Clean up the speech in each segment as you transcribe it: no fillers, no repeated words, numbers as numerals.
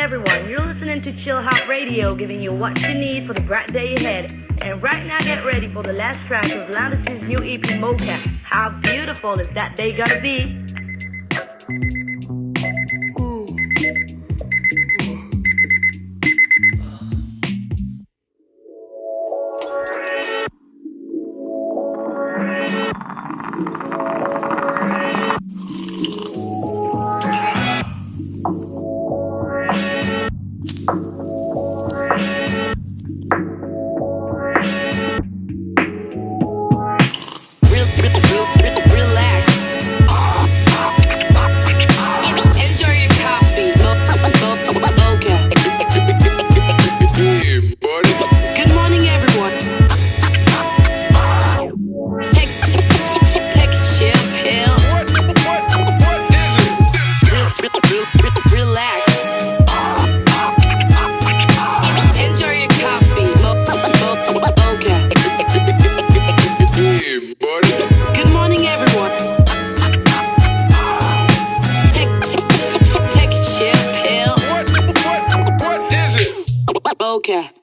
everyone. You're listening to Chillhop Radio, giving you what you need for the bright day ahead. And right now, get ready for the last track of Landis' new EP, Mocha. How beautiful is that day gonna be? Okay.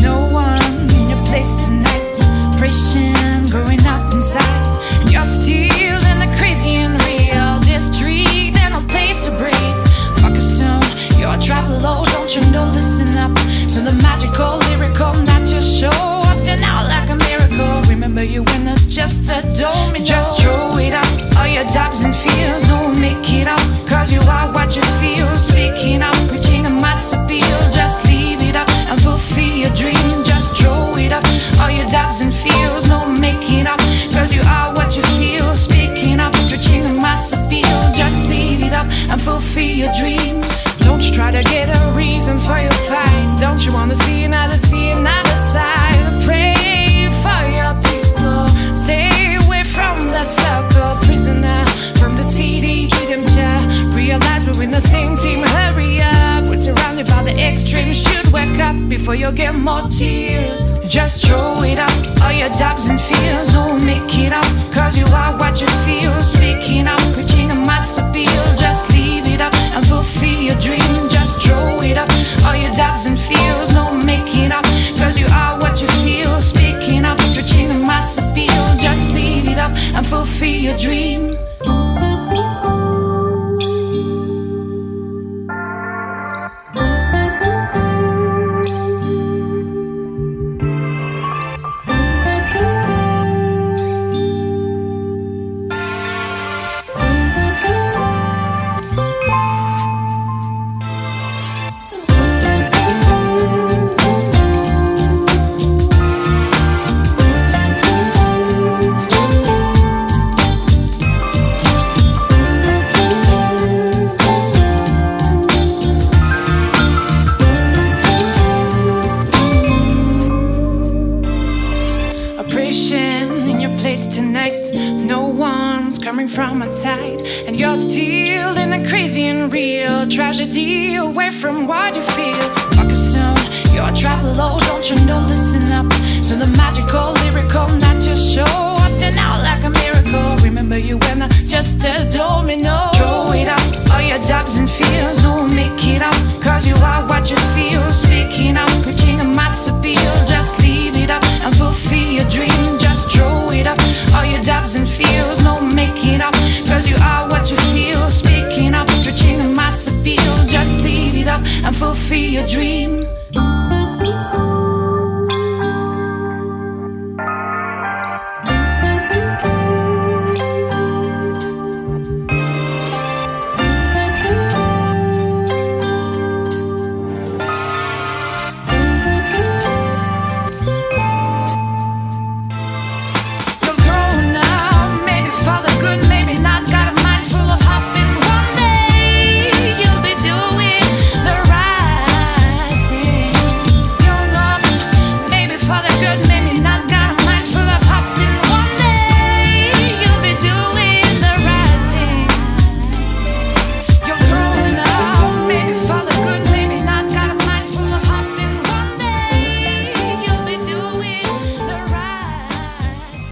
No one in your place tonight. Depression growing up inside, and you're still in the crazy and real district and no place to breathe. Focus on your travel low, don't you know? Listen up to the magical lyrical, not just show up turn out like a miracle. Remember you when not just a dome, just throw it up. All your doubts and fears, don't make it up, cause you are what you feel. Speaking up, preaching a mass appeal, just leave it up and fulfill your dream. Just throw it up. All your doubts and fears, don't make it up, cause you are what you feel. Speaking up, preaching a mass appeal, just leave it up and fulfill your dream. Don't you try to get a reason for your fight. Don't you wanna see another side? Pray for your people, stay away from the circle. Prisoner from the city, hidden chair. Realize we're in the same team, hurry up. We're surrounded by the extremes, should wake up before you get more tears. Just throw it up, all your doubts and fears, don't make it up, cause you are what you feel. Speaking up, preaching a mass appeal, just leave it up and fulfill your dream. Just throw it up, all your doubts and fears, don't make it up, cause you are what you feel. Speaking up, preaching a mass appeal, just leave it up and fulfill your dream. From outside, and you're still in a crazy and real tragedy, away from what you feel. Focus on your travel low, don't you know? Listen up to the magical lyrical, not just show up turn out like a miracle. Remember you when not just a domino. Throw it up, all your doubts and fears, don't make it up, cause you are what you feel. Speaking up,